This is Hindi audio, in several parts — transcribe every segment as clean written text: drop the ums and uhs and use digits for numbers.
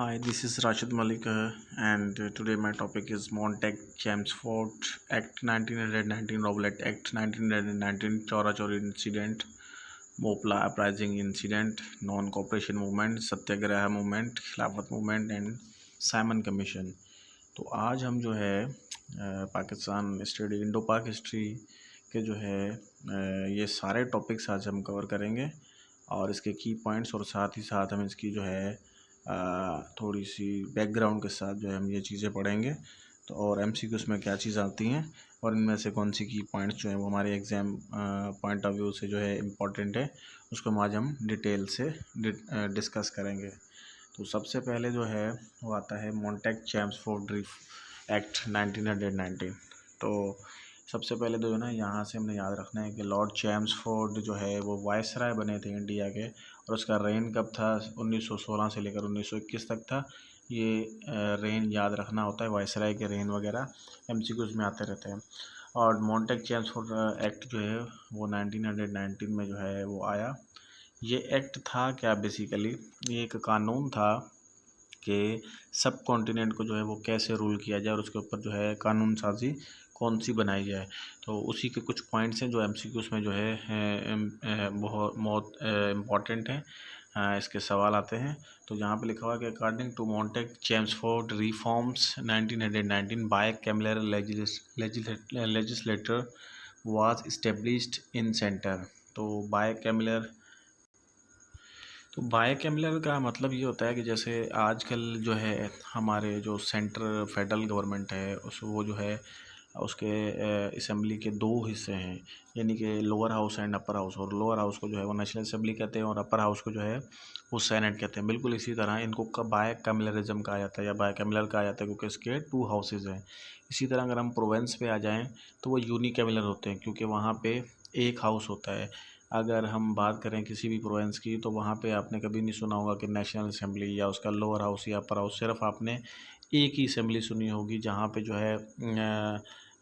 Hi, this is Rashid Malik, and today my topic is Montague-Chelmsford Act 1919, Rowlatt Act 1919, Chora Chori Incident, Mopla Uprising Incident, Non-Cooperation Movement, Satyagraha movement, खिलाफत मूवमेंट एंड साइमन कमीशन। तो आज हम जो है पाकिस्तान स्टडी इंडो पाक हिस्ट्री के जो है ये सारे टॉपिक्स आज हम कवर करेंगे और इसके की पॉइंट्स और साथ ही साथ हम इसकी जो है थोड़ी सी बैकग्राउंड के साथ जो है हम ये चीज़ें पढ़ेंगे। तो और एमसीक्यूज़ में क्या चीज़ आती हैं और इनमें से कौन सी की पॉइंट्स जो है वो हमारे एग्ज़ाम पॉइंट ऑफ व्यू से जो है इम्पॉर्टेंट है, उसको आज हम डिटेल से डिस्कस करेंगे। तो सबसे पहले जो है वो आता है मॉन्टेग-चेम्सफोर्ड एक्ट 1919। तो सबसे पहले तो जो है ना यहाँ से हमने याद रखना है कि लॉर्ड चेम्सफोर्ड जो है वो वायसराय बने थे इंडिया के, और उसका रेन कब था 1916 से लेकर 1921 तक था। ये रेन याद रखना होता है, वायसराय के रेन वगैरह एमसीक्यूज़ में आते रहते हैं। और मॉन्टेग-चेम्सफोर्ड एक्ट जो है वो 1919 में जो है वो आया। ये एक्ट था क्या, बेसिकली ये एक कानून था कि सब कॉन्टिनेंट को जो है वो कैसे रूल किया जाए और उसके ऊपर जो है कानून साजी कौन सी बनाई जाए। तो उसी के कुछ पॉइंट्स हैं जो एमसीक्यूज़ में जो है बहुत इम्पॉर्टेंट हैं। इसके सवाल आते हैं। तो यहाँ पे लिखा हुआ है कि according to Montagu Chelmsford reforms 1919 bicameral legislature was established in centre. तो बाय कैमलर, तो बायकैमलर का मतलब ये होता है कि जैसे आजकल जो है हमारे जो सेंटर फेडरल गवर्नमेंट है उस वो जो है उसके असेंबली के दो हिस्से हैं, यानी कि lower house and upper house. और लोअर हाउस को जो है वो नेशनल असेंबली कहते हैं और अपर हाउस को जो है वो सेनेट कहते हैं। बिल्कुल इसी तरह इनको बायकैमलरिज्म कहा जाता है या बायकैमलर कहा जाता है क्योंकि इसके टू हाउसेज हैं। इसी तरह अगर हम प्रोवेंस पे आ जाएँ तो वो यूनिकैमलर होते हैं क्योंकि वहाँ पे एक हाउस होता है। अगर हम बात करें किसी भी प्रोविंस की तो वहाँ पे आपने कभी नहीं सुना होगा कि नेशनल असेंबली या उसका लोअर हाउस या अपर हाउस, सिर्फ आपने एक ही असेंबली सुनी होगी जहाँ पे जो है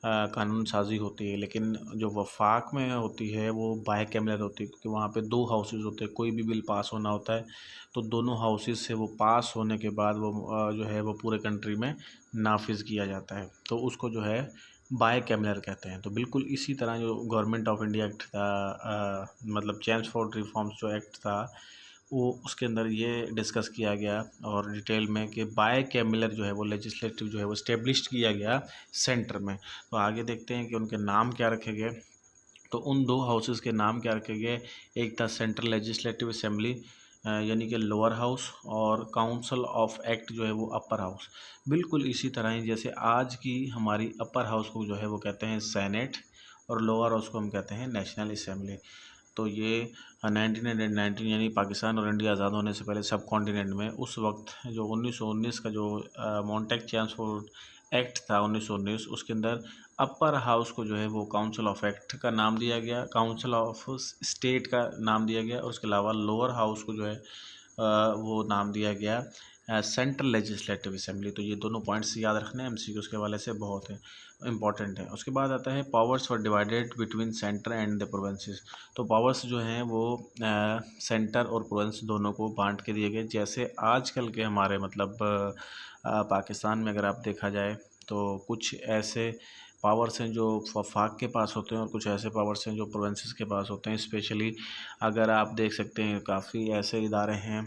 कानून साजी होती है। लेकिन जो वफाक में होती है वो बायकैमलर होती है क्योंकि वहाँ पे दो हाउसेज होते हैं। कोई भी बिल पास होना होता है तो दोनों हाउसेज से वो पास होने के बाद वो जो है वो पूरे कंट्री में नाफिज किया जाता है, तो उसको जो है बायकैमलर कहते हैं। तो बिल्कुल इसी तरह जो गवर्नमेंट ऑफ इंडिया एक्ट था, मतलब चेम्सफोर्ड रिफॉर्म्स जो एक्ट था वो उसके अंदर ये डिस्कस किया गया और डिटेल में कि बायकैमलर जो है वो लेजिस्लेटिव जो है वो इस्टेब्लिश किया गया सेंटर में। तो आगे देखते हैं कि उनके नाम क्या रखे गए। तो उन दो हाउसेस के नाम क्या रखे गए, एक था सेंट्रल लेजिस्लेटिव असेंबली यानी कि लोअर हाउस, और काउंसिल ऑफ एक्ट जो है वो अपर हाउस। बिल्कुल इसी तरह ही जैसे आज की हमारी अपर हाउस को जो है वो कहते हैं सेनेट और लोअर हाउस को हम कहते हैं नेशनल असेंबली। तो ये 1919 यानी पाकिस्तान और इंडिया आज़ाद होने से पहले सब कॉन्टिनेंट में उस वक्त जो 1919 का जो मॉन्टेग-चेम्सफोर्ड एक्ट था 1919, उसके अंदर अपर हाउस को जो है वो काउंसिल ऑफ एक्ट का नाम दिया गया, काउंसिल ऑफ स्टेट का नाम दिया गया, और उसके अलावा लोअर हाउस को जो है वो नाम दिया गया सेंट्रल लेजिस्लेटिव असेंबली। तो ये दोनों पॉइंट्स याद रखने हैं, एमसीक्यू के हवाले से बहुत है इंपॉर्टेंट है। उसके बाद आता है powers were divided between centre and the provinces. तो पावर्स जो हैं वो सेंटर और प्रोविंस दोनों को बांट के दिए गए। जैसे आजकल के हमारे मतलब पाकिस्तान में अगर आप देखा जाए तो कुछ ऐसे पावर्स हैं जो वफाक के पास होते हैं और कुछ ऐसे पावर्स हैं जो प्रोविंसेस के पास होते हैं। स्पेशली अगर आप देख सकते हैं काफ़ी ऐसे इदारे हैं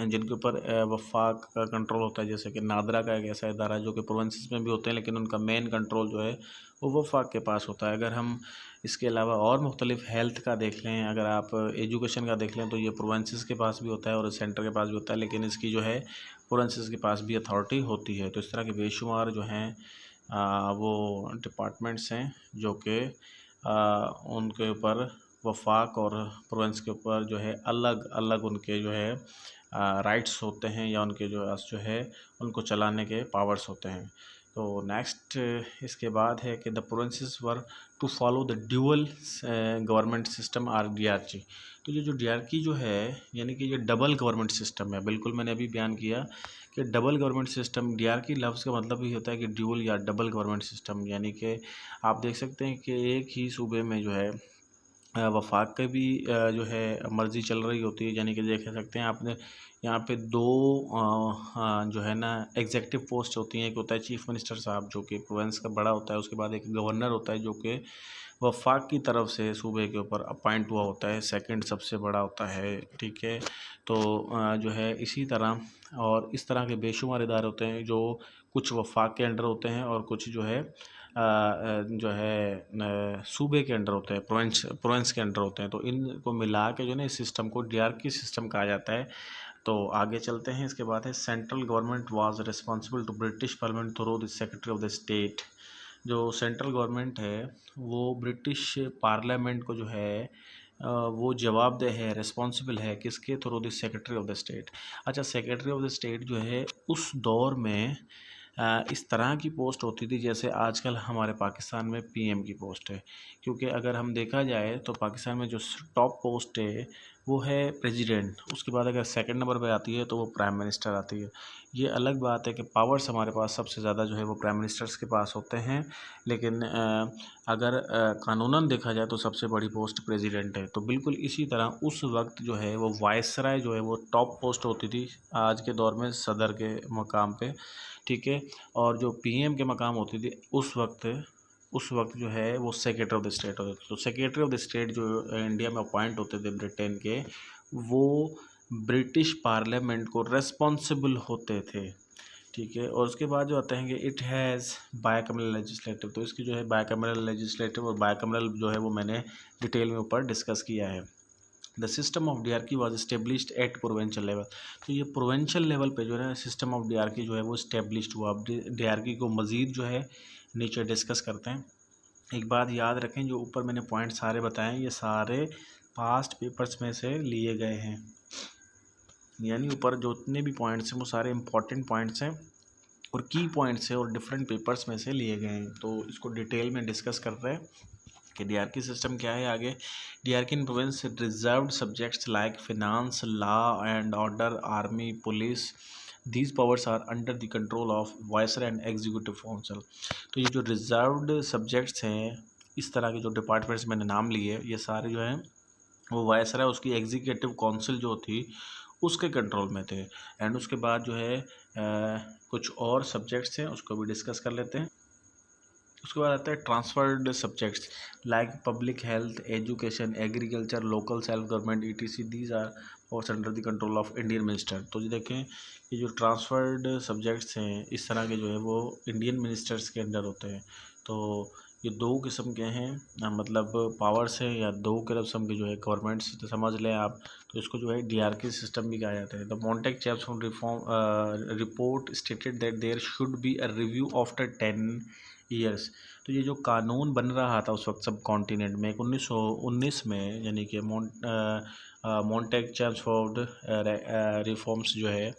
जिनके ऊपर वफाक का कंट्रोल होता है, जैसे कि नादरा का एक ऐसा इदारा है जो कि प्रोविंसेस में भी होते हैं लेकिन उनका मेन कंट्रोल जो है वो वफाक के पास होता है। अगर हम इसके अलावा और मुख्तलिफ हेल्थ का देख लें, अगर आप एजुकेशन का देख लें तो ये प्रोविंसेस के पास भी होता है और सेंटर के पास भी होता है, लेकिन इसकी जो है प्रोविंसेस के पास भी अथॉरिटी होती है। तो इस तरह के बेशुमार जो हैं वो डिपार्टमेंट्स हैं जो कि उनके ऊपर वफाक और प्रोविंस के ऊपर जो है अलग अलग उनके जो है राइट्स होते हैं या उनके जो है उनको चलाने के पावर्स होते हैं। तो नेक्स्ट इसके बाद है कि the provinces were to follow the dual government system or DRG. तो ये जो डीआरकी जो है यानी कि ये डबल गवर्नमेंट सिस्टम है। बिल्कुल मैंने अभी बयान किया कि डबल गवर्नमेंट सिस्टम, डीआरकी लफ्ज़ का मतलब ही होता है कि ड्यूअल या डबल गवर्नमेंट सिस्टम, यानी कि आप देख सकते हैं कि एक ही सूबे में जो है वफाक के भी जो है मर्ज़ी चल रही होती है, यानी कि देख सकते हैं आपने यहाँ पे दो जो है ना एग्जेक्टिव पोस्ट होती हैं। एक होता है चीफ मिनिस्टर साहब जो कि प्रोविंस का बड़ा होता है, उसके बाद एक गवर्नर होता है जो कि वफाक की तरफ से सूबे के ऊपर अपॉइंट हुआ होता है, सेकंड सबसे बड़ा होता है, ठीक है। तो जो है इसी तरह और इस तरह के बेशुमार इदारे होते हैं जो कुछ वफाक के अंडर होते हैं और कुछ जो है जो है सूबे के अंडर होते हैं, प्रोविंस के अंडर होते हैं। तो इनको मिला के जो है ना इस सिस्टम को डीआरकी सिस्टम कहा जाता है। तो आगे चलते हैं। इसके बाद है central government was responsible to British parliament through the secretary of the state. जो सेंट्रल गवर्नमेंट है वो ब्रिटिश पार्लियामेंट को जो है वो जवाबदेह है, रिस्पॉन्सिबल है किसके through? The secretary of the state. अच्छा, सेक्रेटरी ऑफ द स्टेट जो है उस दौर में इस तरह की पोस्ट होती थी जैसे आजकल हमारे पाकिस्तान में पीएम की पोस्ट है। क्योंकि अगर हम देखा जाए तो पाकिस्तान में जो टॉप पोस्ट है वो है प्रेसिडेंट, उसके बाद अगर सेकंड नंबर पे आती है तो वो प्राइम मिनिस्टर आती है। ये अलग बात है कि पावर्स हमारे पास सबसे ज़्यादा जो है वो प्राइम मिनिस्टर्स के पास होते हैं, लेकिन अगर कानूनन देखा जाए तो सबसे बड़ी पोस्ट प्रेसिडेंट है। तो बिल्कुल इसी तरह उस वक्त जो है वो वायसराय जो है वो टॉप पोस्ट होती थी, आज के दौर में सदर के मकाम पे, ठीक है। और जो पीएम के मकाम होती थी उस वक्त जो है वो सेक्रेटरी ऑफ द स्टेट होते थे। तो सेक्रेटरी ऑफ द स्टेट जो इंडिया में अपॉइंट होते थे ब्रिटेन के, वो ब्रिटिश पार्लियामेंट को रेस्पॉन्सिबल होते थे, ठीक है। और उसके बाद जो आते हैं कि इट हैज़ बायकैमरल लेजिस्लेटिव। तो इसकी जो है बायकैमरल लेजिस्लेटिव और बायकैमरल जो है वो मैंने डिटेल में ऊपर डिस्कस किया है। The system of dyarchy was established at provincial level. तो ये प्रोवेंशल लेवल पे जो है सिस्टम ऑफ डीआरकी जो है वो इस्टेब्लिश्ड हुआ। अब डीआरकी को मज़ीद जो है नीचे डिस्कस करते हैं। एक बात याद रखें, जो ऊपर मैंने पॉइंट सारे बताए हैं ये सारे पास्ट पेपर्स में से लिए गए हैं, यानी ऊपर जो जितने भी पॉइंट्स हैं वो सारे इंपॉर्टेंट पॉइंट्स हैं और की पॉइंट्स हैं और डिफरेंट पेपर्स में से लिए गए हैं। तो इसको डिटेल में डिस्कस कर रहे हैं कि डीआरकी सिस्टम क्या है आगे। Dyarchy in province reserved subjects like finance, law and order, army, police, these powers are under the control of viceroy and executive council. तो ये जो रिजर्व्ड सब्जेक्ट्स हैं, इस तरह के जो डिपार्टमेंट्स मैंने नाम लिए, ये सारे जो हैं वो वायसराय उसकी एग्जीक्यूटिव काउंसिल जो थी उसके कंट्रोल में थे। एंड उसके बाद जो है कुछ और सब्जेक्ट्स हैं उसको भी डिस्कस कर लेते हैं। उसके बाद आता है transferred subjects like public health, education, agriculture, local self government, etc, these are also under the control of Indian minister. तो ये देखें ये जो ट्रांसफर्ड सब्जेक्ट्स हैं इस तरह के जो है वो इंडियन मिनिस्टर्स के अंडर होते हैं। तो ये दो किस्म के हैं, मतलब पावर्स हैं या दो किस्म के जो है गवर्नमेंट्स, तो समझ लें आप। तो इसको जो है डीआरकी सिस्टम भी कहा जाता है। द मॉन्टेक चैप्स reform report stated that there should be a review after 10 years. तो ये जो कानून बन रहा था उस वक्त सब कॉन्टिनेंट में 1919 में, यानी कि मॉन्टेक चैम्सफोर्ड रिफॉर्म्स जो है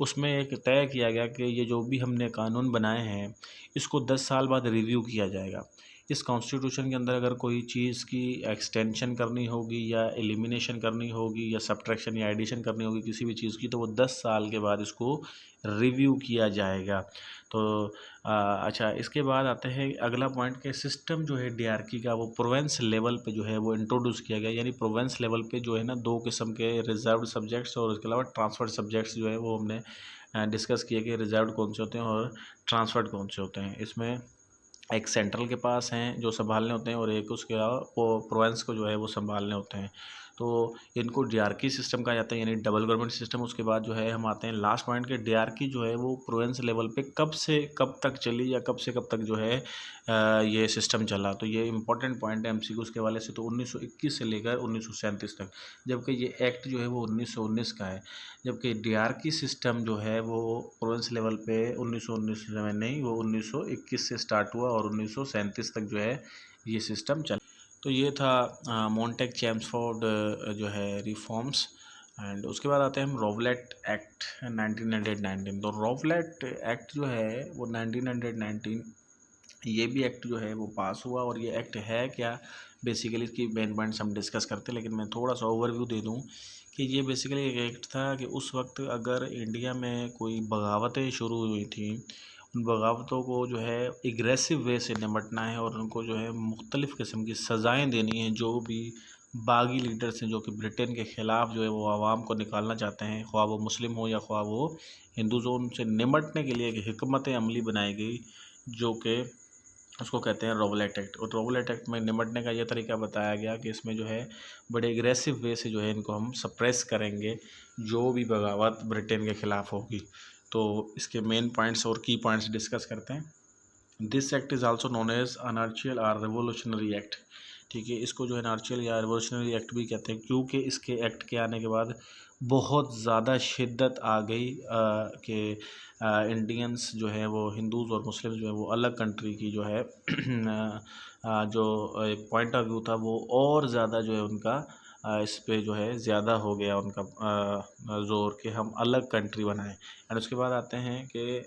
उसमें एक तय किया गया कि ये जो भी हमने कानून बनाए हैं इसको 10 साल बाद रिव्यू किया जाएगा। इस कॉन्स्टिट्यूशन के अंदर अगर कोई चीज़ की एक्सटेंशन करनी होगी या एलिमिनेशन करनी होगी या सब्ट्रैक्शन या एडिशन करनी होगी किसी भी चीज़ की, तो वो 10 साल के बाद इसको रिव्यू किया जाएगा। तो अच्छा, इसके बाद आते हैं अगला पॉइंट के सिस्टम जो है डीआरकी का वो प्रोवेंस लेवल पे जो है वो इंट्रोड्यूस किया गया। यानी प्रोवेंस लेवल पे जो है ना दो किस्म के रिजर्व सब्जेक्ट्स और उसके अलावा ट्रांसफर्ड सब्जेक्ट्स जो है वो हमने डिस्कस किया कि रिजर्व कौन से होते हैं और ट्रांसफर्ड कौन से होते हैं। इसमें एक सेंट्रल के पास हैं जो संभालने होते हैं और एक उसके अलावा वो प्रोविंस को जो है वो संभालने होते हैं। तो इनको डीआरकी सिस्टम कहा जाता है, यानी डबल गवर्नमेंट सिस्टम। उसके बाद जो है हम आते हैं लास्ट पॉइंट के डीआरकी जो है वो प्रोविंस लेवल पे कब से कब तक चली या कब से कब तक जो है ये सिस्टम चला। तो ये इंपॉर्टेंट पॉइंट है एमसीक्यूज़ के वाले से। तो 1921 से लेकर 1937 तक, जबकि ये एक्ट जो है वो 1919 का है। जबकि डीआरकी सिस्टम जो है वो प्रोविंस लेवल पे 1919 में नहीं, वो 1921 से स्टार्ट हुआ और 1937 तक जो है ये सिस्टम चला। तो ये था मॉन्टेक चैम्सफोर्ड जो है रिफॉर्म्स। एंड उसके बाद आते हैं हम रॉवलेट एक्ट 1919। तो रॉवलेट एक्ट जो है वो 1919, ये भी एक्ट जो है वो पास हुआ। और ये एक्ट है क्या, बेसिकली इसकी मेन पॉइंट्स हम डिस्कस करते हैं, लेकिन मैं थोड़ा सा ओवरव्यू दे दूं कि ये बेसिकली एक एक्ट था कि उस वक्त अगर इंडिया में कोई बगावतें शुरू हुई थी, उन बगावतों को जो है एग्रेसिव वे से निपटना है और उनको जो है मुख्तलिफ़ किस्म की सज़ाएँ देनी हैं जो भी बागी लीडर्स हैं जो कि ब्रिटेन के ख़िलाफ़ जो है वो आवाम को निकालना चाहते हैं, ख्वाह वो मुस्लिम हो या ख्वाह वो हिंदू, जो उनसे निमटने के लिए एक हिकमत अमली बनाई गई जो कि उसको कहते हैं रॉवलेट एक्ट। और रॉवलेट एक्ट में निमटने का ये तरीका बताया गया कि इसमें जो है बड़े एग्रेसिव वे से जो है इनको हम सप्रेस करेंगे, जो भी बगावत ब्रिटेन के ख़िलाफ़ होगी। तो इसके मेन पॉइंट्स और की पॉइंट्स डिस्कस करते हैं। This act is also known as anarchical और रिवोल्यूशनरी एक्ट। ठीक है, इसको जो है अनार्चियल या रिवोल्यूशनरी एक्ट भी कहते हैं, क्योंकि इसके एक्ट के आने के बाद बहुत ज़्यादा शिद्दत आ गई कि इंडियंस जो है वो हिंदूज़ और मुस्लिम जो है वो अलग कंट्री की जो है जो एक पॉइंट ऑफ व्यू था वो और ज़्यादा जो है उनका इस पे जो है ज़्यादा हो गया उनका ज़ोर कि हम अलग कंट्री बनाएं। एंड उसके बाद आते हैं कि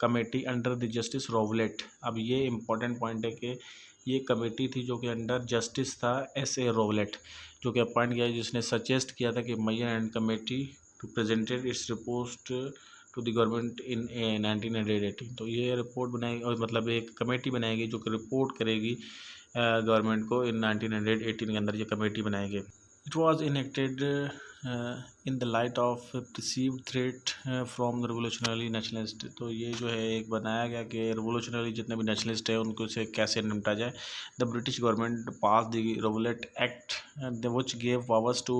कमेटी अंडर द जस्टिस रॉवलेट। अब ये इम्पोर्टेंट पॉइंट है कि ये कमेटी थी जो कि अंडर जस्टिस था S.A. रॉवलेट, जो कि अपॉइंट किया, जिसने सजेस्ट किया था कि Mayer and committee to presented its report to the government in 1918। तो ये रिपोर्ट बनाई और मतलब एक कमेटी बनाएगी जो कि रिपोर्ट करेगी गवर्नमेंट को इन 1918 के अंदर ये कमेटी बनाएगी। It was enacted in the light of perceived threat from the revolutionary nationalist. तो ये जो है एक बनाया गया कि रिवोल्यूशनरी जितने भी नेशनलिस्ट हैं उनको से कैसे निपटा जाए। The British government pass the Rowlatt act which gave powers to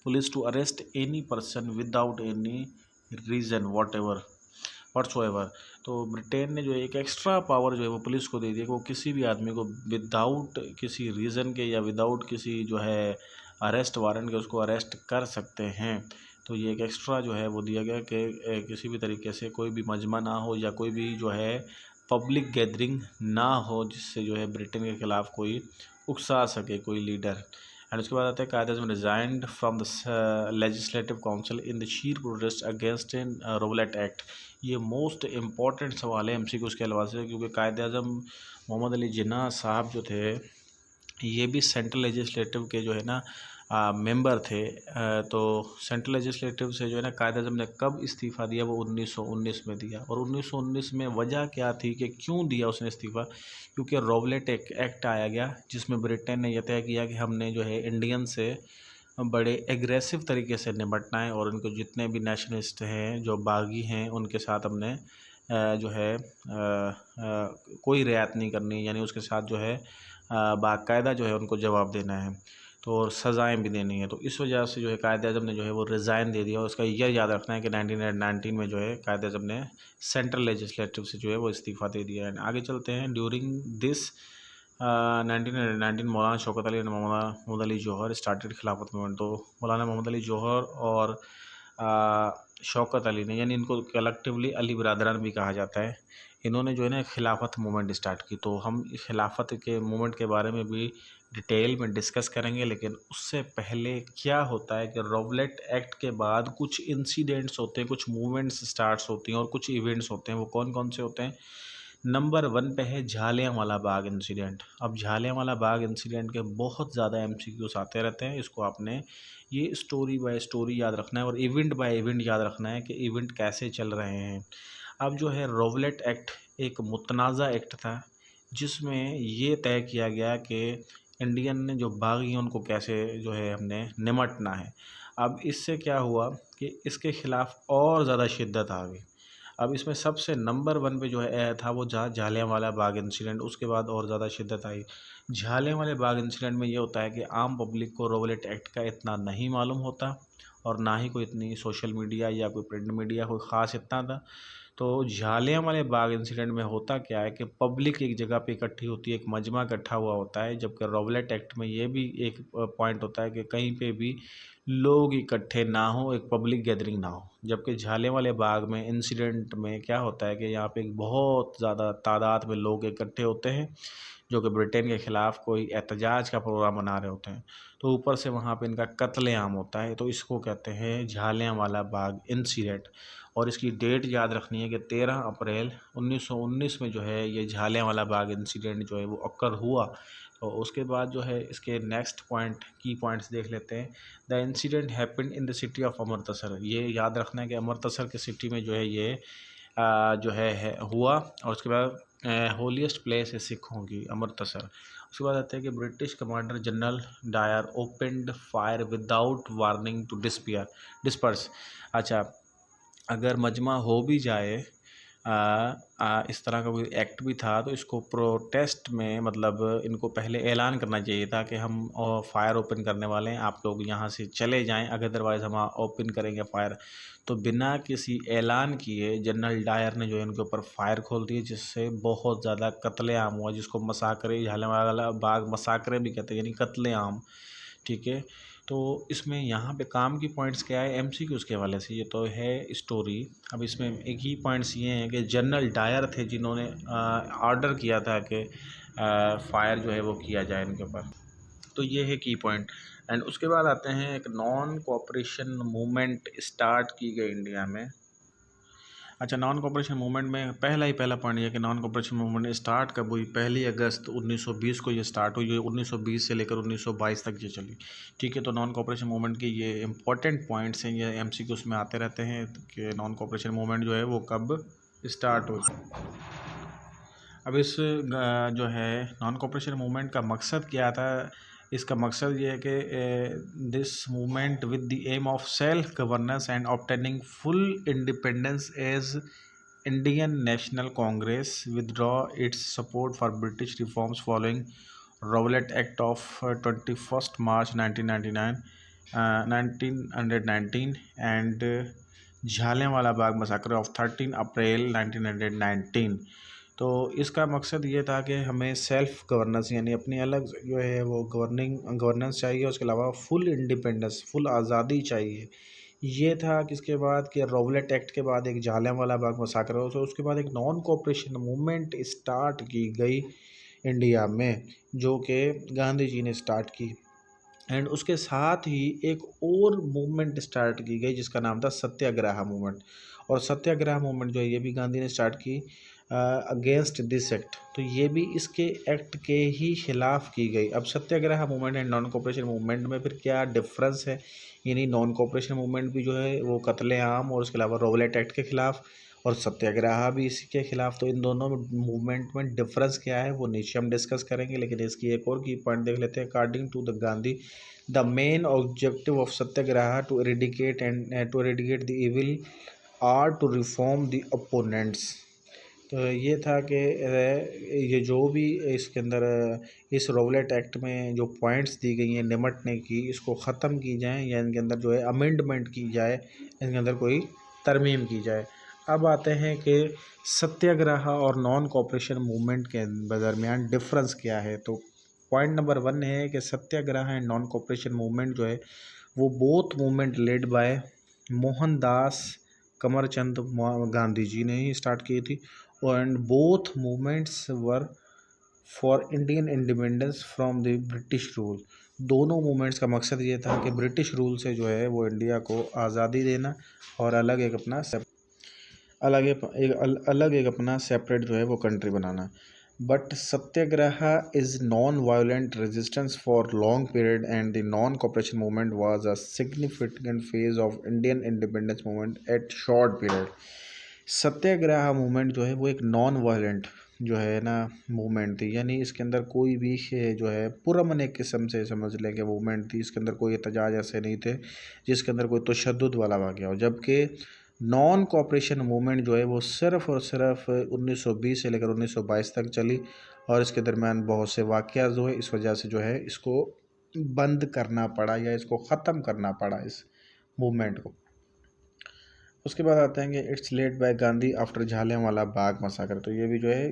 police to arrest any person without any reason whatsoever. तो ब्रिटेन ने जो एक एक्स्ट्रा पावर जो है वो पुलिस को दे दी कि वो किसी भी आदमी को विदाउट किसी रीज़न के या विदाउट किसी जो है अरेस्ट वारंट के उसको अरेस्ट कर सकते हैं। तो ये एक एक्स्ट्रा जो है वो दिया गया कि किसी भी तरीके से कोई भी मजमा ना हो या कोई भी जो है पब्लिक गैदरिंग ना हो जिससे जो है ब्रिटेन के ख़िलाफ़ कोई उकसा सके कोई लीडर। एंड उसके बाद आता है Quaid-e Azam resigned from the legislative council in the sheer protest against in Rowlatt act. ये मोस्ट इम्पॉर्टेंट सवाल है MCQ के हवाले से, क्योंकि कायदे आज़म मोहम्मद अली जिन्ना साहब जो थे ये भी सेंट्रल लेजिस्लेटिव के जो है ना मेंबर थे। तो सेंट्रल लेजिस्लेटिव से जो है ना कायदे आज़म ने कब इस्तीफ़ा दिया, वो 1919 में दिया। और 1919 में वजह क्या थी कि क्यों दिया उसने इस्तीफ़ा, क्योंकि रॉवलेट एक्ट आया गया जिसमें ब्रिटेन ने यह तय किया कि हमने जो है इंडियन से बड़े एग्रेसिव तरीके से निपटना है और उनको जितने भी नेशनलिस्ट हैं जो बागी हैं उनके साथ हमने जो है कोई रियायत नहीं करनी, यानी उसके साथ जो है बाकायदा जो है उनको जवाब देना है, तो और सज़ाएँ भी देनी है। तो इस वजह से जो है कायदे आज़म ने जो है वो रिज़ाइन दे दिया। और उसका यह याद रखना है कि 1919 में जो है कायदे आज़म ने सेंट्रल लेजिस्लेटिव से जो है वो इस्तीफ़ा दे दिया है। आगे चलते हैं। During this 1919 Maulana Shaukat Ali and Maulana Mohammad Ali Johar started खिलाफत मूवमेंट। तो मौलाना मोहम्मद अली जौहर और शौकत अली ने, यानी इनको कलेक्टिवली अली बरदरान भी कहा जाता है, इन्होंने जो है ना खिलाफत मूवमेंट स्टार्ट की। तो हम इस खिलाफत के मूवमेंट के बारे में भी डिटेल में डिस्कस करेंगे, लेकिन उससे पहले क्या होता है कि रॉवलेट एक्ट के बाद कुछ इंसिडेंट्स होते हैं, कुछ मूवमेंट्स स्टार्ट्स होती हैं और कुछ इवेंट्स होते हैं। वो कौन कौन से होते हैं? नंबर 1 पे है जलियांवाला बाग इंसिडेंट। अब जलियांवाला बाग इंसिडेंट के बहुत ज़्यादा MCQs आते रहते हैं, इसको आपने ये स्टोरी बाय स्टोरी याद रखना है और इवेंट बाय इवेंट याद रखना है कि इवेंट कैसे चल रहे हैं। अब जो है रॉवलेट एक्ट एक मुतनाज़ा एक्ट था जिसमें ये तय किया गया कि इंडियन ने जो बागी हैं उनको कैसे जो है हमने निमटना है। अब इससे क्या हुआ कि इसके ख़िलाफ़ और ज़्यादा शिद्दत आ गई। अब इसमें सबसे नंबर 1 पे जो है था वो जलियांवाला बाग इंसिडेंट। उसके बाद और ज़्यादा शिद्दत आई। जलियांवाला बाग इंसिडेंट में ये होता है कि आम पब्लिक को रॉवलेट एक्ट का इतना नहीं मालूम होता और ना ही कोई इतनी सोशल मीडिया या कोई प्रिंट मीडिया कोई ख़ास इतना था। तो जलियांवाला बाग इंसिडेंट में होता क्या है कि पब्लिक एक जगह पे इकट्ठी होती है, एक मजमा इकट्ठा हुआ होता है, जबकि रॉवलेट एक्ट में ये भी एक पॉइंट होता है कि कहीं पे भी लोग इकट्ठे ना हो, एक पब्लिक गैदरिंग ना हो। जबकि जलियांवाला बाग में इंसिडेंट में क्या होता है कि यहाँ पे एक बहुत ज़्यादा तादाद में लोग इकट्ठे होते हैं जो कि ब्रिटेन के ख़िलाफ़ कोई एहतजाज का प्रोग्राम बना रहे होते हैं। तो ऊपर से वहाँ पे इनका कत्लेआम होता है, तो इसको कहते हैं जलियांवाला बाग इंसिडेंट। और इसकी डेट याद रखनी है कि 13 अप्रैल 1919 में जो है ये जलियांवाला बाग इंसिडेंट जो है वो अक्कर हुआ। तो उसके बाद जो है इसके नेक्स्ट पॉइंट की पॉइंट्स देख लेते हैं। The incident happened in the city of Amritsar. ये याद रखना है कि अमृतसर की सिटी में जो है ये जो है हुआ। और उसके बाद होलीस्ट प्लेस है सिखों की अमृतसर। उसके बाद आते हैं कि British commander general Dyer opened fire without warning to disperse. अच्छा, अगर मजमा हो भी जाए, इस तरह का कोई एक्ट भी था, तो इसको प्रोटेस्ट में मतलब इनको पहले ऐलान करना चाहिए था कि हम फायर ओपन करने वाले हैं, आप लोग यहाँ से चले जाएं, अगर अदरवाइज़ हम ओपन करेंगे फायर। तो बिना किसी ऐलान किए जनरल डायर ने जो है उनके ऊपर फायर खोल दिए, जिससे बहुत ज़्यादा कत्लेआम हुआ, जिसको मसाकरे, झालियांवाला बाग मसाकरे भी कहते हैं, यानी कत्लेआम। ठीक है, तो इसमें यहाँ पे काम की पॉइंट्स क्या है, एमसीक्यूज़ के हवाले से ये तो है स्टोरी। अब इसमें एक ही पॉइंट्स ये हैं कि जनरल डायर थे जिन्होंने ऑर्डर किया था कि फायर जो है वो किया जाए इनके ऊपर। तो ये है की पॉइंट। एंड उसके बाद आते हैं, एक नॉन कोऑपरेशन मूवमेंट स्टार्ट की गई इंडिया में। अच्छा, नॉन कोऑपरेशन मूवमेंट में पहला पॉइंट ये कि नॉन कोऑपरेशन मूवमेंट स्टार्ट कब हुई, 1 अगस्त 1920 को ये स्टार्ट हुई। 1920 से लेकर 1922 तक ये चली। ठीक है, तो नॉन कोऑपरेशन मूवमेंट के ये इंपॉर्टेंट पॉइंट्स हैं, ये एमसीक्यूज़ में आते रहते हैं कि नॉन कोऑपरेशन मूवमेंट जो है वो कब स्टार्ट हुई। अब इस जो है नॉन कोऑपरेशन मूवमेंट का मकसद क्या था, इसका मकसद ये है कि this movement with the aim of self governance and obtaining full independence as Indian National Congress withdraw its support for British reforms following Rowlatt act of 21 March 1919 and Jallianwala Bagh massacre of 13 April 1919। तो इसका मकसद ये था कि हमें सेल्फ गवर्नेंस यानी अपनी अलग जो है वो गवर्नेंस चाहिए, उसके अलावा फुल इंडिपेंडेंस, फुल आज़ादी चाहिए। ये था किसके बाद कि रॉवलेट एक्ट के बाद एक झालियांवाला बाग मसाकर हो, तो उसके बाद एक नॉन कोऑपरेशन मूवमेंट स्टार्ट की गई इंडिया में, जो कि गांधी जी ने स्टार्ट की। एंड उसके साथ ही एक और मूवमेंट स्टार्ट की गई जिसका नाम था सत्याग्रह मूवमेंट। और सत्याग्रह मूवमेंट जो है ये भी गांधी ने स्टार्ट की अगेंस्ट दिस एक्ट। तो ये भी इसके एक्ट के ही खिलाफ की गई। अब Satyagraha movement and non cooperation movement में फिर क्या डिफरेंस है, यानी नॉन कोऑपरेशन मूवमेंट भी जो है वो कत्लेआम और उसके अलावा रॉवलेट एक्ट के खिलाफ, और सत्याग्रह भी इसी के खिलाफ। तो इन दोनों मूवमेंट में डिफरेंस क्या है वो नीचे हम डिस्कस करेंगे, लेकिन इसकी एक और की पॉइंट देख लेते हैं। According to the Gandhi, the main objective of satyagraha to eradicate the evil or to reform the opponents. तो ये था कि ये जो भी इसके अंदर इस रॉवलेट एक्ट में जो पॉइंट्स दी गई हैं निमटने की, इसको ख़त्म की जाए या इनके अंदर जो है अमेंडमेंट की जाए, इनके अंदर कोई तरमीम की जाए। अब आते हैं कि सत्याग्रह और नॉन कोऑपरेशन मूवमेंट के दरमियान डिफरेंस क्या है। तो पॉइंट नंबर 1 है कि Satyagraha and non cooperation movement जो है वो both movement led by Mohandas Karamchand Gandhi ji ने ही स्टार्ट की थी। And both movements were for Indian independence from the British rule. दोनों मूवमेंट्स का मकसद ये था कि ब्रिटिश रूल से जो है वो इंडिया को आज़ादी देना और अलग एक अपना सेपरेट जो है वो country banana. But Satyagraha is non violent resistance for long period and the non cooperation movement was a significant phase of Indian independence movement at short period. Satyagraha movement जो है वो एक नॉन वायलेंट जो है ना मूवमेंट थी, यानी इसके अंदर कोई भी जो है पुरअमन एक किस्म से समझ लें कि मूवमेंट थी। इसके अंदर कोई एहतजाज ऐसे नहीं थे जिसके अंदर कोई तशद्दुद वाला वाक़या हो। जबकि नॉन कोऑपरेशन मूवमेंट जो है वो सिर्फ़ और सिर्फ 1920 से लेकर 1922 तक चली, और इसके दरमियान बहुत से वाक़यात जो है इस वजह से जो है इसको बंद करना पड़ा या इसको ख़त्म करना पड़ा इस मूवमेंट को। उसके बाद आते हैं कि its led by Gandhi after Jallianwala Bagh massacre. तो ये भी जो है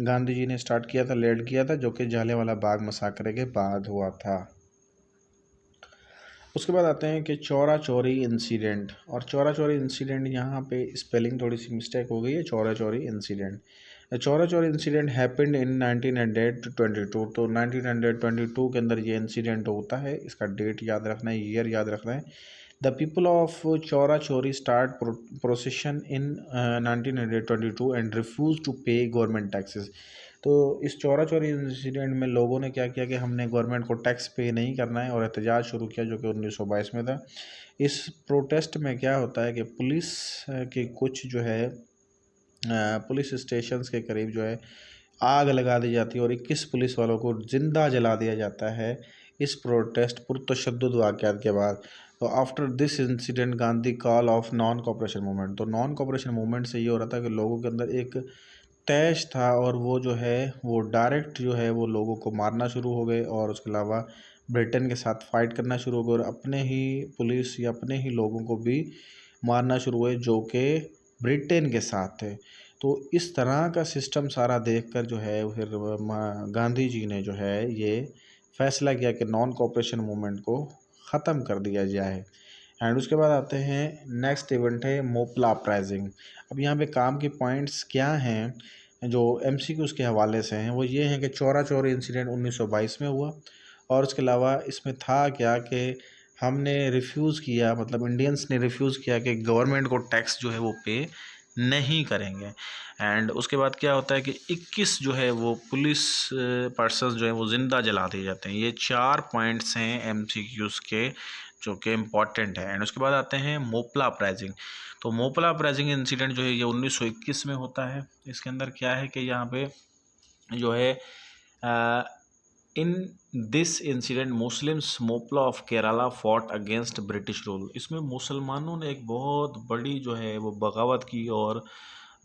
गांधी जी ने स्टार्ट किया था, लेड किया था, जो कि झालियांवाला बाग मसाकर के बाद हुआ था। उसके बाद आते हैं कि चौरा चौरी इंसिडेंट। और चौरा चौरी इंसिडेंट यहाँ पे स्पेलिंग थोड़ी सी मिस्टेक हो गई है, Chaura Chauri incident. Chaura Chauri incident happened in 1922। तो 1922 के अंदर ये इंसिडेंट होता है। इसका डेट याद रखना है, ईयर याद रखना है। The people of Chaura Chauri start procession in 1922 and refuse to pay government taxes. तो इस चौरा चौरी इंसिडेंट में लोगों ने क्या किया कि हमने गवर्नमेंट को टैक्स पे नहीं करना है, और एहतजाज शुरू किया, जो कि 1922 में था। इस प्रोटेस्ट में क्या होता है कि पुलिस के कुछ जो है पुलिस स्टेशंस के करीब जो है आग लगा दी जाती है और 21 पुलिस वालों को जिंदा जला दिया जाता है इस प्रोटेस्ट पुरतशद्दुद वाक़यात के बाद। तो after this incident Gandhi call of non cooperation movement. तो नॉन कॉपरेशन मूवमेंट से ये हो रहा था कि लोगों के अंदर एक तैश था और वो जो है वो डायरेक्ट जो है वो लोगों को मारना शुरू हो गए और उसके अलावा ब्रिटेन के साथ फाइट करना शुरू हो गए और अपने ही पुलिस या अपने ही लोगों को भी मारना शुरू हुए जो कि ब्रिटेन के साथ थे। तो इस तरह का सिस्टम सारा देखकर जो है फिर गांधी जी ने जो है ये फैसला किया कि नॉन कॉपरेशन मूवमेंट को ख़त्म कर दिया जाए। एंड उसके बाद आते हैं नेक्स्ट इवेंट है मोपला अपराइजिंग। अब यहाँ पे काम के पॉइंट्स क्या हैं जो एमसीक्यूज़ के हवाले से हैं, वो ये हैं कि चौरा चौरी इंसिडेंट 1922 में हुआ और उसके अलावा इसमें था क्या कि हमने रिफ्यूज़ किया, मतलब इंडियंस ने रिफ्यूज़ किया कि गवर्नमेंट को टैक्स जो है वो पे नहीं करेंगे। एंड उसके बाद क्या होता है कि 21 जो है वो पुलिस पर्सन्स जो है वो ज़िंदा जला दिए जाते हैं। ये 4 पॉइंट्स हैं एमसीक्यूज़ के जो कि इम्पॉर्टेंट है। एंड उसके बाद आते हैं मोपला अपराइजिंग। तो मोपला अपराइजिंग इंसिडेंट जो है ये 1921 में होता है। इसके अंदर क्या है कि यहाँ पे जो है in this incident Muslims Moplah of Kerala fought against British rule. इसमें मुसलमानों ने एक बहुत बड़ी जो है वो बगावत की और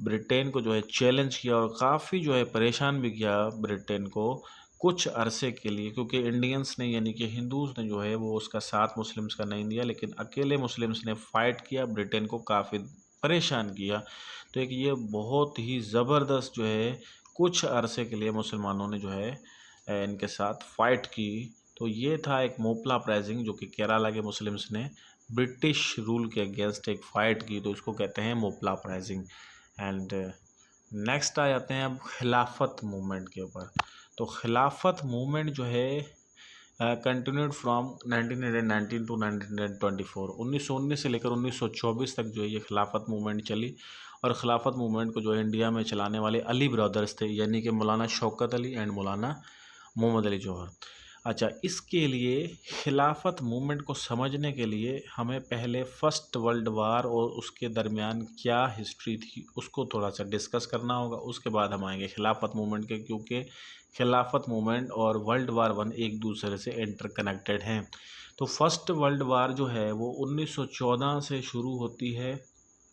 ब्रिटेन को जो है चैलेंज किया और काफ़ी जो है परेशान भी किया ब्रिटेन को कुछ अरसे के लिए, क्योंकि इंडियंस ने यानी कि हिंदूज़ ने जो है वो उसका साथ मुस्लिम्स का नहीं दिया, लेकिन अकेले मुस्लिम्स ने फ़ाइट किया, ब्रिटेन को काफ़ी परेशान किया। तो एक ये बहुत ही ज़बरदस्त जो है कुछ अरसे के लिए मुसलमानों ने जो है इनके साथ फ़ाइट की। तो ये था एक मोपला अपराइजिंग जो कि केरला के मुस्लिम्स ने ब्रिटिश रूल के अगेंस्ट एक फ़ाइट की, तो इसको कहते हैं मोपला अपराइजिंग। एंड नेक्स्ट आ जाते हैं अब खिलाफत मूवमेंट के ऊपर। तो खिलाफत मूवमेंट जो है कंटिन्यूड फ्रॉम 1919 टू 1924। 1919 से लेकर 1924 तक जो है ये खिलाफत मूवमेंट चली और ख़िलाफ़त मूवमेंट को जो है इंडिया में चलाने वाले अली ब्रदर्स थे, यानी कि मौलाना शौकत अली एंड मौलाना मोहम्मद अली जौहर। अच्छा, इसके लिए खिलाफत मूवमेंट को समझने के लिए हमें पहले फ़र्स्ट वर्ल्ड वार और उसके दरमियान क्या हिस्ट्री थी उसको थोड़ा सा डिस्कस करना होगा। उसके बाद हम आएंगे खिलाफत मूवमेंट के, क्योंकि खिलाफत मूवमेंट और वर्ल्ड वार वन एक दूसरे से इंटरकनेक्टेड हैं। तो फर्स्ट वर्ल्ड वार जो है वो 1914 से शुरू होती है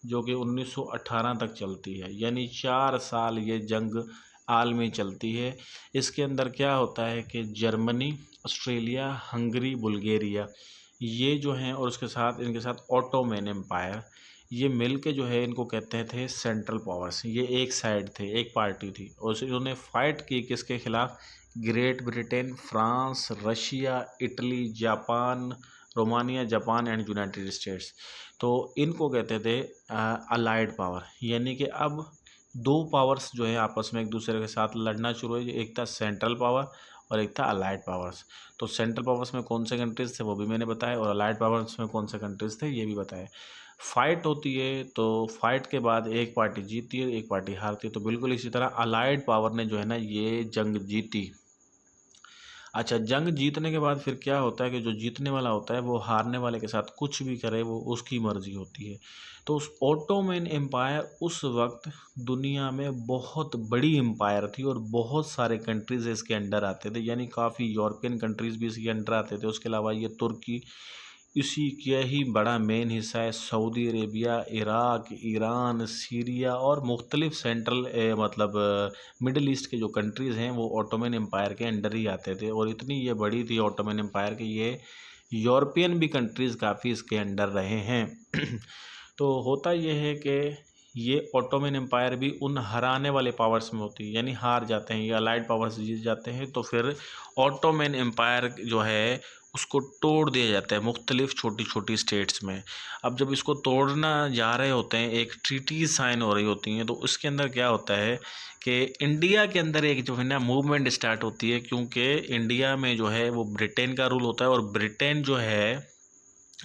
जो कि 1918 तक चलती है, यानी 4 साल ये जंग आलमी चलती है। इसके अंदर क्या होता है कि जर्मनी, ऑस्ट्रेलिया, हंगरी, बुल्गारिया ये जो हैं और उसके साथ इनके साथ ऑटोमन एम्पायर ये मिल के जो है इनको कहते थे सेंट्रल पावर्स। ये एक साइड थे, एक पार्टी थी और इन्होंने फाइट की किसके खिलाफ? Great Britain, France, Russia, Italy, Japan, Romania, Japan and United states. तो इनको कहते थे अलाइड पावर, यानी कि अब दो पावर्स जो है आपस में एक दूसरे के साथ लड़ना शुरू हुई। एक था सेंट्रल पावर और एक था अलाइड पावर्स। तो सेंट्रल पावर्स में कौन से कंट्रीज़ थे वो भी मैंने बताया और अलाइड पावर्स में कौन से कंट्रीज़ थे ये भी बताया। फाइट होती है तो फाइट के बाद एक पार्टी जीतती है, एक पार्टी हारती है। तो बिल्कुल इसी तरह अलाइड पावर ने जो है ना ये जंग जीती। अच्छा, जंग जीतने के बाद फिर क्या होता है कि जो जीतने वाला होता है वो हारने वाले के साथ कुछ भी करे वो उसकी मर्ज़ी होती है। तो उस ओटोमन एम्पायर उस वक्त दुनिया में बहुत बड़ी एम्पायर थी और बहुत सारे कंट्रीज़ इसके अंडर आते थे, यानी काफ़ी यूरोपियन कंट्रीज़ भी इसके अंडर आते थे। उसके अलावा ये तुर्की इसी का ही बड़ा मेन हिस्सा है। Saudi Arabia, Iraq, Iran, Syria और मुख्तलिफ सेंट्रल मतलब मिडल ईस्ट के जो कंट्रीज़ हैं वो ऑटोमन एम्पायर के अंडर ही आते थे और इतनी ये बड़ी थी ऑटोमन एम्पायर कि ये यूरोपियन भी कंट्रीज़ काफ़ी इसके अंडर रहे हैं। तो होता ये है कि ये ऑटोमन एम्पायर भी उन हराने वाले पावर्स में होती है, यानी हार जाते हैं ये अलाइड पावर्स जीत जाते हैं तो फिर ऑटोमन एम्पायर जो है उसको तोड़ दिया जाता है मुख्तलिफ छोटी छोटी स्टेट्स में। अब जब इसको तोड़ना जा रहे होते हैं एक ट्रीटी साइन हो रही होती हैं तो उसके अंदर क्या होता है कि इंडिया के अंदर एक जो है ना मूवमेंट स्टार्ट होती है, क्योंकि इंडिया में जो है वो ब्रिटेन का रूल होता है और ब्रिटेन जो है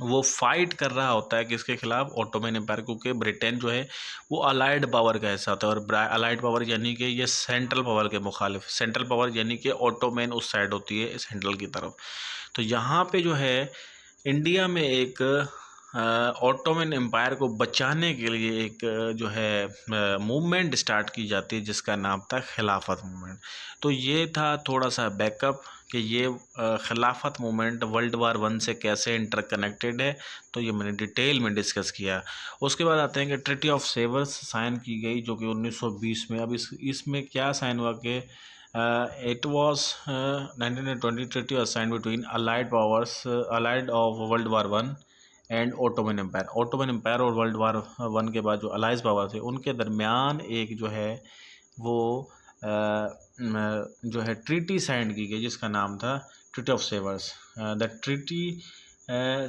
वो फाइट कर रहा होता है किसके खिलाफ? ऑटोमन एम्पायर, क्योंकि ब्रिटेन जो है वो अलाइड पावर का हिस्सा होता है और अलाइड पावर यानी कि ये सेंट्रल पावर के मुखालिफ, सेंट्रल पावर यानी कि ऑटोमन उस साइड होती है सेंट्रल की तरफ। तो यहाँ पे जो है इंडिया में एक ऑटोमन एम्पायर को बचाने के लिए एक जो है मूवमेंट स्टार्ट की जाती है जिसका नाम था खिलाफत मूवमेंट। तो ये था थोड़ा सा बैकअप कि ये खिलाफत मूवमेंट वर्ल्ड वार वन से कैसे इंटरकनेक्टेड है, तो ये मैंने डिटेल में डिस्कस किया। उसके बाद आते हैं कि ट्रीटी ऑफ सेवर्स साइन की गई जो कि 1920 में। अब इसमें क्या साइन हुआ कि it was 1920 treaty was sign between allied powers, allied of world war one and Ottoman empire. Ottoman empire और वर्ल्ड वार वन के बाद जो अलाइज पावर थे उनके दरमियान एक जो है वो जो है ट्रीटी साइन की गई जिसका नाम था treaty of Sevres. The treaty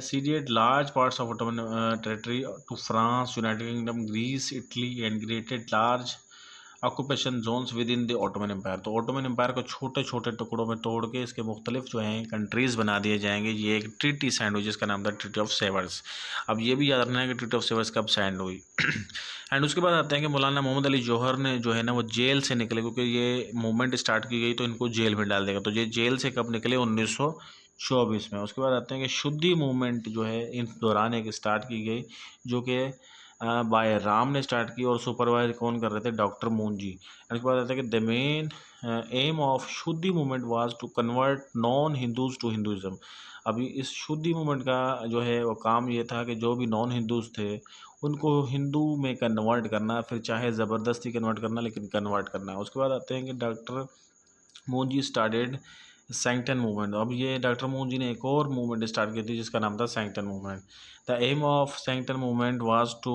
ceded large parts of Ottoman territory to France, United Kingdom, Greece, Italy, and created large occupation zones within the Ottoman empire. तो ऑटोमन एम्पायर को छोटे छोटे टुकड़ों में तोड़ के इसके मुख्तलिफ जो हैं कंट्रीज़ बना दिए जाएंगे। ये एक ट्रीटी साइन हुई जिसका नाम था ट्रीटी ऑफ सेवर्स। अब ये भी याद रखना है कि ट्रीटी ऑफ सेवर्स कब साइन हुई। एंड उसके बाद आते हैं कि मौलाना मोहम्मद अली जौहर ने जो है ना वो जेल से निकले, क्योंकि ये मूवमेंट स्टार्ट की गई तो इनको जेल में डाल देगा। तो ये जेल से कब निकले? 1924 में। उसके बाद आते हैं कि शुद्धि मूवमेंट जो है इस दौरान एक स्टार्ट की गई जो कि बाय राम ने स्टार्ट की और सुपरवाइज कौन कर रहे थे? Doctor Moonje. उसके बाद आता है कि the main aim of Shuddhi movement was to convert non Hindus to Hinduism. अभी इस शुद्धि मूवमेंट का जो है वो काम ये था कि जो भी नॉन हिंदूज़ थे उनको हिंदू में कन्वर्ट करना, फिर चाहे ज़बरदस्ती कन्वर्ट करना लेकिन कन्वर्ट करना। उसके बाद आते हैं कि डॉक्टर मून जी स्टार्टेड सैंक्टन मूवमेंट। अब ये डॉक्टर मून जी ने एक और मूवमेंट स्टार्ट की थी जिसका नाम था Sangathan movement. The aim of Sangathan movement was to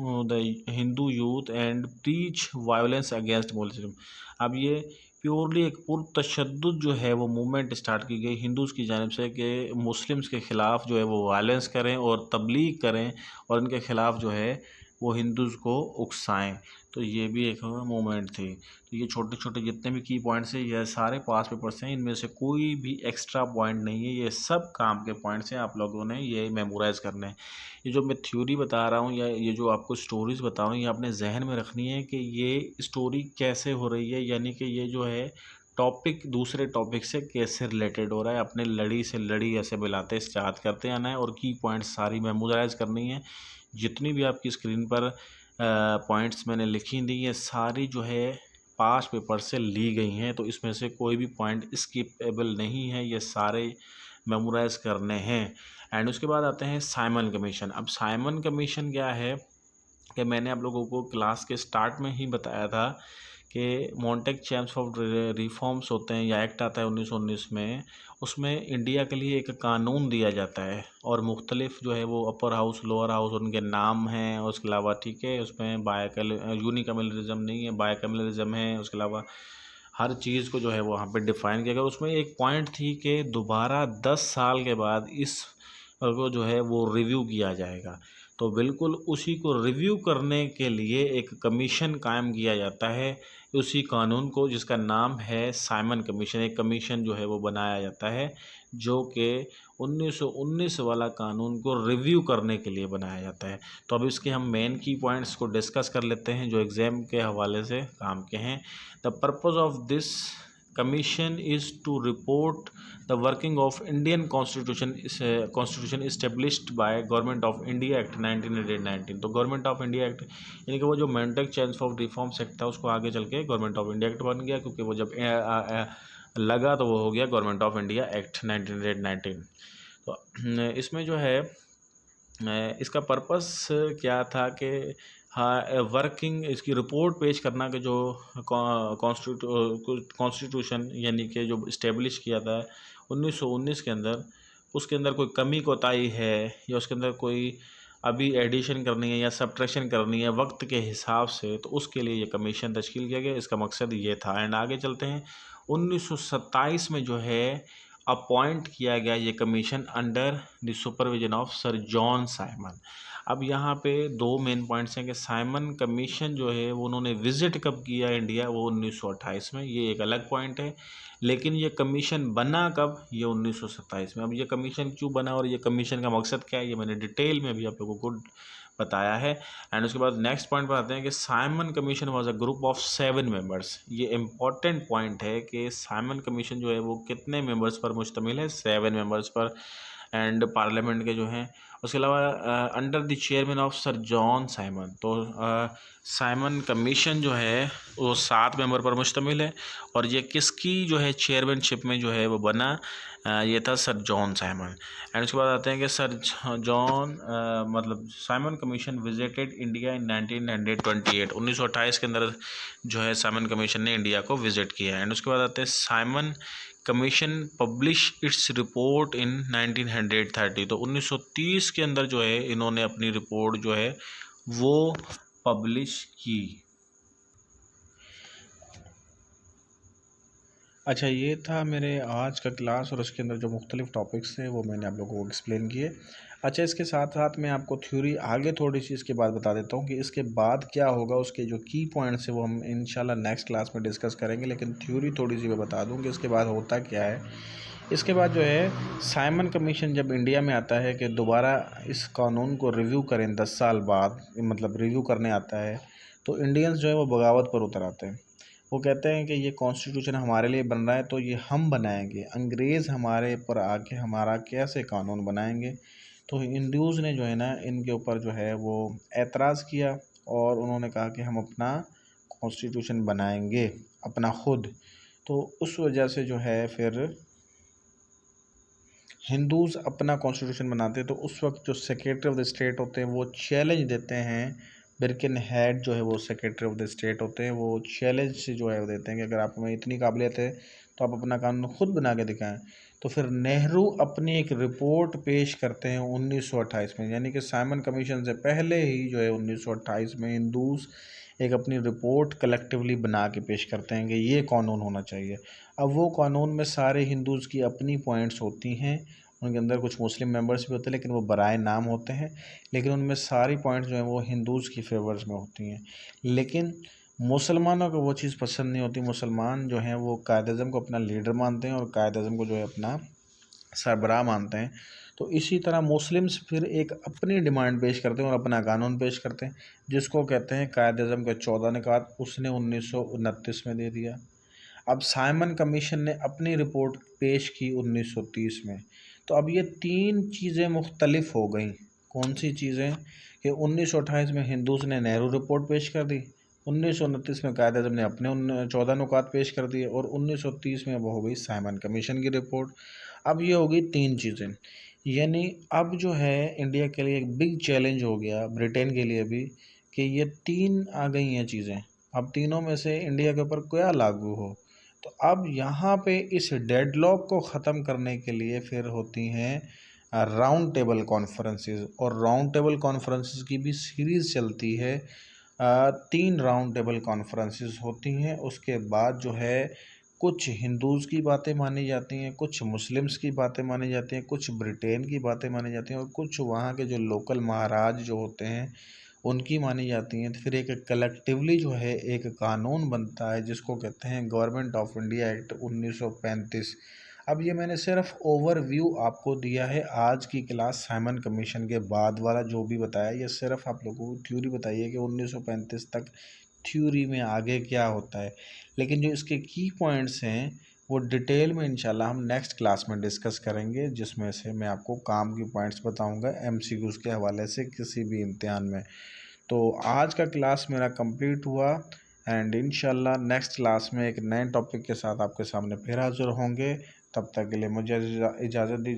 the Hindu youth and preach violence against Muslim. अब ये प्योरली एक पुरतशद्दुद जो है वो मूवमेंट स्टार्ट की गई हिंदूज़ की जानिब से कि मुस्लिम्स के ख़िलाफ़ जो है वो वायलेंस करें और तबलीग करें और इनके ख़िलाफ़ जो है वो हिंदूज़ को उकसाएं। तो ये भी एक मूवमेंट थी। तो ये छोटे छोटे जितने भी की पॉइंट्स हैं ये सारे पास पेपर्स हैं, इनमें से कोई भी एक्स्ट्रा पॉइंट नहीं है, ये सब काम के पॉइंट्स हैं। आप लोगों ने ये मेमोराइज़ करने हैं। ये जो मैं थ्योरी बता रहा हूँ या ये जो आपको स्टोरीज़ बता रहा हूँ ये आपने जहन में रखनी है कि ये स्टोरी कैसे हो रही है, यानी कि ये जो है टॉपिक दूसरे टॉपिक से कैसे रिलेटेड हो रहा है। अपने लड़ी से लड़ी ऐसे मिलाते याद करते आना है और की पॉइंट्स सारी मेमोराइज़ करनी है। जितनी भी आपकी स्क्रीन पर पॉइंट्स मैंने लिखी दी ये सारी जो है पास पेपर से ली गई हैं, तो इसमें से कोई भी पॉइंट स्किपेबल नहीं है, ये सारे मेमोराइज़ करने हैं। एंड उसके बाद आते हैं साइमन कमीशन। अब साइमन कमीशन क्या है कि मैंने आप लोगों को क्लास के स्टार्ट में ही बताया था कि मॉन्टेक चैम्प्स ऑफ रिफॉर्म्स होते हैं या एक्ट आता है 1919 में। उसमें इंडिया के लिए एक कानून दिया जाता है और मुख्तलिफ जो है वो अपर हाउस लोअर हाउस उनके नाम हैं। उसके अलावा ठीक है उसमें यूनिकैमेलिज्म नहीं है, बायकैमेलिज्म है। उसके अलावा हर चीज़ को जो है वो वहाँ पे डिफ़ाइन किया गया। उसमें एक पॉइंट थी कि दोबारा 10 साल के बाद इस को जो है वो रिव्यू किया जाएगा। तो बिल्कुल उसी को रिव्यू करने के लिए एक कमीशन कायम किया जाता है उसी कानून को जिसका नाम है साइमन कमीशन। एक कमीशन जो है वो बनाया जाता है जो कि 1919 वाला कानून को रिव्यू करने के लिए बनाया जाता है। तो अब इसके हम मेन की पॉइंट्स को डिस्कस कर लेते हैं जो एग्ज़ाम के हवाले से काम के हैं। The purpose of this commission is to report the working of Indian constitution established by Government of India Act 1919। तो गवर्नमेंट ऑफ इंडिया एक्ट यानी कि वो जो mental change of reforms act था उसको आगे चल के गवर्नमेंट ऑफ इंडिया एक्ट बन गया, क्योंकि वो जब लगा तो वो हो गया गवर्नमेंट ऑफ इंडिया एक्ट 1919। तो इसमें जो है इसका पर्पस क्या था कि हाँ वर्किंग इसकी रिपोर्ट पेश करना कि जो कॉन्स्टिट्यूशन यानी कि जो इस्टेब्लिश किया था 1919 के अंदर उसके अंदर कोई कमी कोताही है या उसके अंदर कोई अभी एडिशन करनी है या सब्ट्रैक्शन करनी है वक्त के हिसाब से, तो उसके लिए ये कमीशन तश्कील किया गया। इसका मकसद ये था। एंड आगे चलते हैं 1927 में जो है अपॉइंट किया गया ये commission under the supervision of sir John Simon. अब यहाँ पे दो मेन पॉइंट्स हैं कि साइमन कमीशन जो है वो उन्होंने विज़िट कब किया इंडिया, वो 1928 में, ये एक अलग पॉइंट है। लेकिन ये कमीशन बना कब? ये 1927 में। अब ये कमीशन क्यों बना और ये कमीशन का मकसद क्या है ये मैंने डिटेल में भी आप लोगों को बताया है। एंड उसके बाद नेक्स्ट पॉइंट पर आते हैं कि Simon commission was a group of 7 members. ये इम्पॉर्टेंट पॉइंट है कि साइमन कमीशन जो है वो कितने मेंबर्स पर मुश्तमिल है? 7 मेंबर्स पर। एंड पार्लियामेंट के जो हैं उसके अलावा under the chairman of sir John Simon. तो साइमन कमीशन जो है वो 7 मेंबर पर मुश्तमिल है, और ये किसकी जो है चेयरमैनशिप में जो है वो बना, ये था सर जॉन साइमन। एंड उसके बाद आते हैं कि सर जॉन मतलब Simon commission visited India in 1928, 1928 के अंदर जो है साइमन कमीशन ने इंडिया को विजिट किया। एंड उसके बाद आते हैं Simon commission publish its report इन 1930। तो 1930 के अंदर जो है इन्होंने अपनी रिपोर्ट जो है वो पब्लिश की। अच्छा, ये था मेरे आज का क्लास, और उसके अंदर जो मुख्तलिफ टॉपिक्स थे वो मैंने आप लोगों को एक्सप्लेन किए। अच्छा, इसके साथ साथ मैं आपको थ्योरी आगे थोड़ी सी इसके बाद बता देता हूँ कि इसके बाद क्या होगा। उसके जो की पॉइंट्स है वो हम इंशाल्लाह नेक्स्ट क्लास में डिस्कस करेंगे, लेकिन थ्योरी थोड़ी सी मैं बता दूँ कि इसके बाद होता क्या है। इसके बाद जो है साइमन कमीशन जब इंडिया में आता है कि दोबारा इस कानून को रिव्यू करें 10 साल बाद, मतलब रिव्यू करने आता है, तो इंडियंस जो है वो बगावत पर उतर आते हैं। वो कहते हैं कि ये कॉन्स्टिट्यूशन हमारे लिए बन रहा है तो ये हम बनाएंगे, अंग्रेज़ हमारे पर आके हमारा कैसे कानून बनाएंगे। तो हिंदूज़ ने जो है ना इनके ऊपर जो है वो एतराज़ किया, और उन्होंने कहा कि हम अपना कॉन्स्टिट्यूशन बनाएंगे अपना खुद। तो उस वजह से जो है फिर हिंदूज़ अपना कॉन्स्टिट्यूशन बनाते हैं। तो उस वक्त जो सेक्रेटरी ऑफ द स्टेट होते हैं वो चैलेंज देते हैं, बिरकिन हेड जो है वो सेक्रेटरी ऑफ द स्टेट होते हैं, वो चैलेंज से जो है वो देते हैं कि अगर आप में इतनी काबिलियत है तो आप अपना कानून खुद बना के दिखाएं। तो फिर नेहरू अपनी एक रिपोर्ट पेश करते हैं 1928 में, यानी कि साइमन कमीशन से पहले ही जो है 1928 में हिंदूज़ एक अपनी रिपोर्ट कलेक्टिवली बना के पेश करते हैं कि ये कानून होना चाहिए। अब वो कानून में सारे हिंदूज़ की अपनी पॉइंट्स होती हैं, उनके अंदर कुछ मुस्लिम मेंबर्स भी होते हैं लेकिन वो बराए नाम होते हैं, लेकिन उनमें सारी पॉइंट्स जो हैं वो हिंदूज़ की फेवर्स में होती हैं। लेकिन मुसलमानों को वो चीज़ पसंद नहीं होती। मुसलमान जो हैं वो कायद-ए-आज़म को अपना लीडर मानते हैं और कायद-ए-आज़म को जो है अपना सरबराह मानते हैं। तो इसी तरह मुस्लिम्स फिर एक अपनी डिमांड पेश करते हैं और अपना कानून पेश करते हैं, जिसको कहते हैं कायद-ए-आज़म के 14 निकात, उसने 1929 में दे दिया। अब साइमन कमीशन ने अपनी रिपोर्ट पेश की 1930 में। तो अब ये 3 चीज़ें मुख्तलिफ हो गई। कौन सी चीज़ें कि 1928 में हिंदूज़ ने नेहरू रिपोर्ट पेश कर दी, 1929 में कायद-ए-आज़म ने अपने 14 नुकात पेश कर दिए, और 1930 में वो हो गई साइमन कमीशन की रिपोर्ट। अब ये हो गई 3 चीज़ें, यानी अब जो है इंडिया के लिए एक बिग चैलेंज हो गया, ब्रिटेन के लिए भी, कि ये 3 आ गई हैं चीज़ें। अब तीनों में से इंडिया के ऊपर क्या लागू हो। तो अब यहाँ पे इस डेडलॉक को ख़त्म करने के लिए फिर होती हैं राउंड टेबल कॉन्फ्रेंसेस, और राउंड टेबल कॉन्फ्रेंसेस की भी सीरीज़ चलती है। 3 राउंड टेबल कॉन्फ्रेंसेस होती हैं। उसके बाद जो है कुछ हिंदूज़ की बातें मानी जाती हैं, कुछ मुस्लिम्स की बातें मानी जाती हैं, कुछ ब्रिटेन की बातें मानी जाती हैं, और कुछ वहाँ के जो लोकल महाराज जो होते हैं उनकी मानी जाती हैं। तो फिर एक कलेक्टिवली जो है एक कानून बनता है जिसको कहते हैं गवर्नमेंट ऑफ इंडिया एक्ट 1935। अब ये मैंने सिर्फ ओवरव्यू आपको दिया है। आज की क्लास साइमन कमीशन के बाद वाला जो भी बताया, ये सिर्फ आप लोगों को थ्योरी बताई है कि 1935 तक थ्योरी में आगे क्या होता है, लेकिन जो इसके की पॉइंट्स हैं वो डिटेल में इंशाल्लाह हम नेक्स्ट क्लास में डिस्कस करेंगे, जिसमें से मैं आपको काम की पॉइंट्स बताऊंगा एमसीक्यूज़ के हवाले से किसी भी इम्तिहान में। तो आज का क्लास मेरा कंप्लीट हुआ, एंड इंशाल्लाह नेक्स्ट क्लास में एक नए टॉपिक के साथ आपके सामने फिर हाज़िर होंगे। तब तक के लिए मुझे इजाज़त दीजिए।